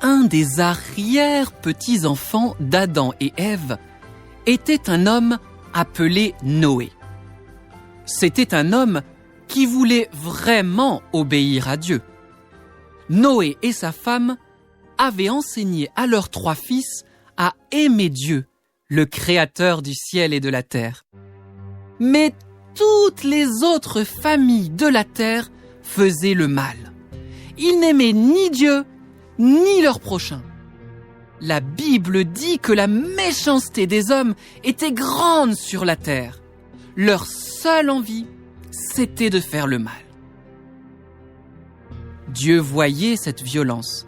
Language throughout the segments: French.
un des arrière-petits-enfants d'Adam et Ève était un homme appelé Noé. C'était un homme qui voulait vraiment obéir à Dieu. Noé et sa femme avaient enseigné à leurs 3 fils à aimer Dieu, le créateur du ciel et de la terre. Mais toutes les autres familles de la terre faisaient le mal. Ils n'aimaient ni Dieu, ni leur prochain. La Bible dit que la méchanceté des hommes était grande sur la terre. Leur seule envie, c'était de faire le mal. Dieu voyait cette violence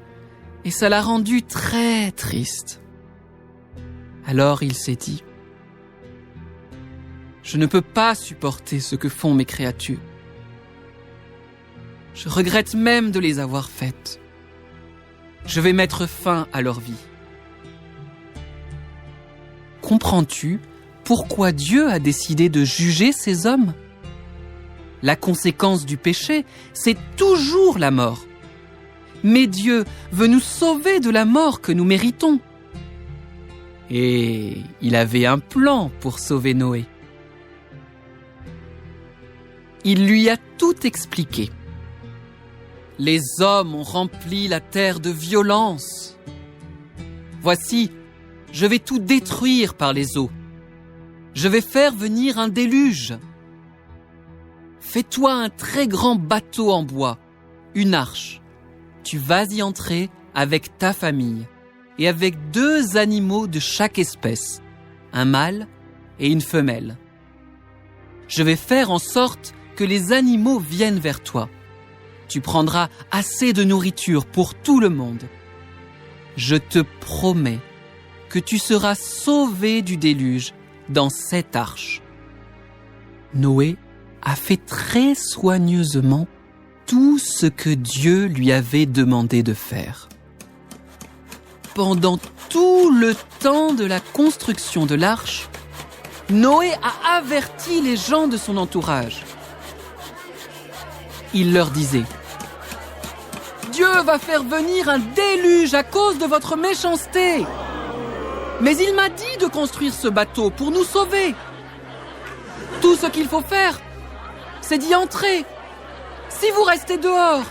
et ça l'a rendu très triste. Alors il s'est dit, « Je ne peux pas supporter ce que font mes créatures. Je regrette même de les avoir faites. Je vais mettre fin à leur vie. » Comprends-tu pourquoi Dieu a décidé de juger ces hommes ? La conséquence du péché, c'est toujours la mort. Mais Dieu veut nous sauver de la mort que nous méritons. Et il avait un plan pour sauver Noé. Il lui a tout expliqué. Les hommes ont rempli la terre de violence. Voici, je vais tout détruire par les eaux. Je vais faire venir un déluge. Fais-toi un très grand bateau en bois, une arche. Tu vas y entrer avec ta famille et avec 2 animaux de chaque espèce, un mâle et une femelle. Je vais faire en sorte que les animaux viennent vers toi. Tu prendras assez de nourriture pour tout le monde. Je te promets que tu seras sauvé du déluge dans cette arche. Noé a fait très soigneusement tout ce que Dieu lui avait demandé de faire. Pendant tout le temps de la construction de l'arche, Noé a averti les gens de son entourage. Il leur disait « Dieu va faire venir un déluge à cause de votre méchanceté. Mais il m'a dit de construire ce bateau pour nous sauver. Tout ce qu'il faut faire, c'est d'y entrer. Si vous restez dehors,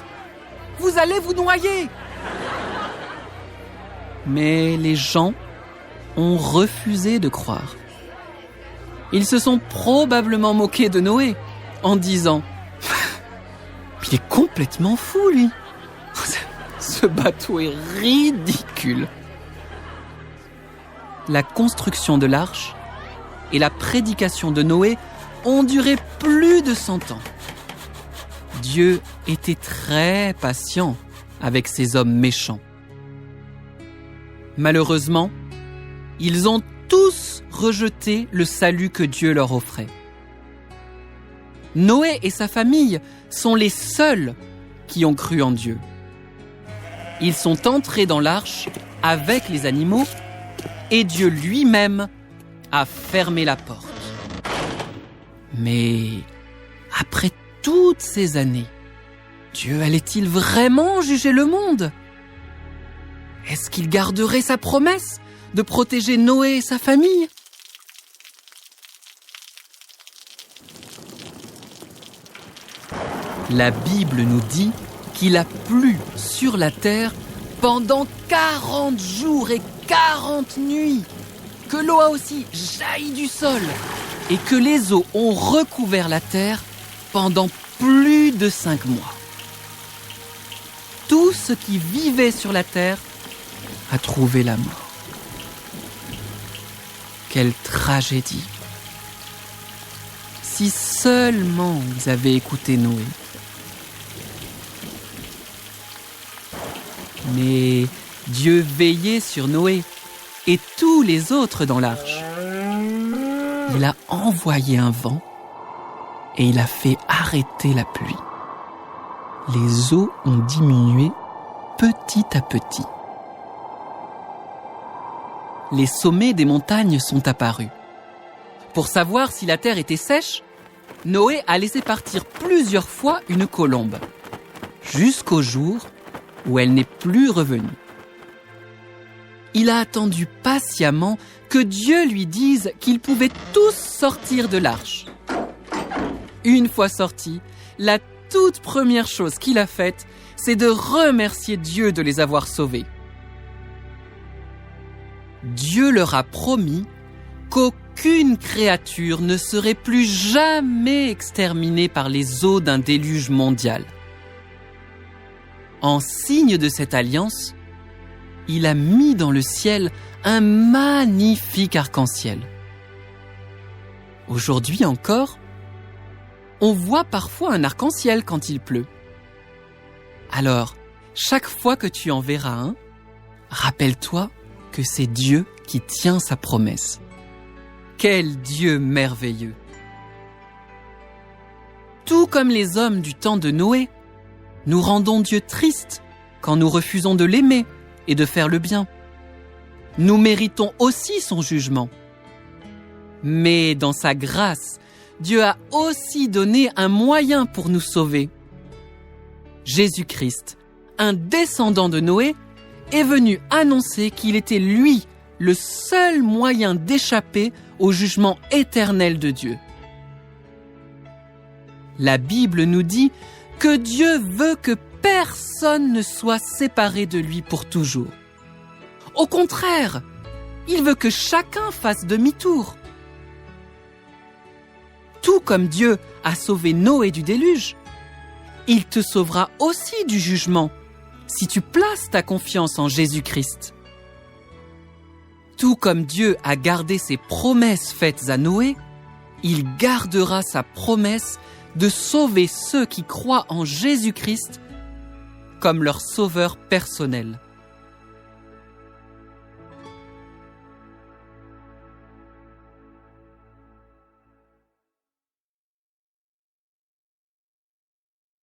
vous allez vous noyer. » Mais les gens ont refusé de croire. Ils se sont probablement moqués de Noé en disant « Il est complètement fou, lui. Ce bateau est ridicule. » La construction de l'arche et la prédication de Noé ont duré plus de 100 ans. Dieu était très patient avec ces hommes méchants. Malheureusement, ils ont tous rejeté le salut que Dieu leur offrait. Noé et sa famille sont les seuls qui ont cru en Dieu. Ils sont entrés dans l'arche avec les animaux et Dieu lui-même a fermé la porte. Mais après toutes ces années, Dieu allait-il vraiment juger le monde ? Est-ce qu'il garderait sa promesse de protéger Noé et sa famille ? La Bible nous dit qu'il a plu sur la terre pendant 40 jours et 40 nuits, que l'eau a aussi jailli du sol et que les eaux ont recouvert la terre pendant plus de 5 mois. Tout ce qui vivait sur la terre a trouvé la mort. Quelle tragédie! Si seulement ils avaient écouté Noé. Mais Dieu veillait sur Noé et tous les autres dans l'arche. Il a envoyé un vent et il a fait arrêter la pluie. Les eaux ont diminué petit à petit. Les sommets des montagnes sont apparus. Pour savoir si la terre était sèche, Noé a laissé partir plusieurs fois une colombe, jusqu'au jour où elle n'est plus revenue. il a attendu patiemment que Dieu lui dise qu'ils pouvaient tous sortir de l'arche. Une fois sortis, la toute première chose qu'il a faite, c'est de remercier Dieu de les avoir sauvés. Dieu leur a promis qu'aucune créature ne serait plus jamais exterminée par les eaux d'un déluge mondial. En signe de cette alliance, il a mis dans le ciel un magnifique arc-en-ciel. Aujourd'hui encore, on voit parfois un arc-en-ciel quand il pleut. Alors, chaque fois que tu en verras un, rappelle-toi que c'est Dieu qui tient sa promesse. Quel Dieu merveilleux! Tout comme les hommes du temps de Noé, nous rendons Dieu triste quand nous refusons de l'aimer et de faire le bien. Nous méritons aussi son jugement. Mais dans sa grâce, Dieu a aussi donné un moyen pour nous sauver. Jésus-Christ, un descendant de Noé, est venu annoncer qu'il était lui le seul moyen d'échapper au jugement éternel de Dieu. La Bible nous dit que Dieu veut que personne ne soit séparé de lui pour toujours. Au contraire, il veut que chacun fasse demi-tour. Tout comme Dieu a sauvé Noé du déluge, il te sauvera aussi du jugement si tu places ta confiance en Jésus-Christ. Tout comme Dieu a gardé ses promesses faites à Noé, il gardera sa promesse de sauver ceux qui croient en Jésus-Christ comme leur sauveur personnel.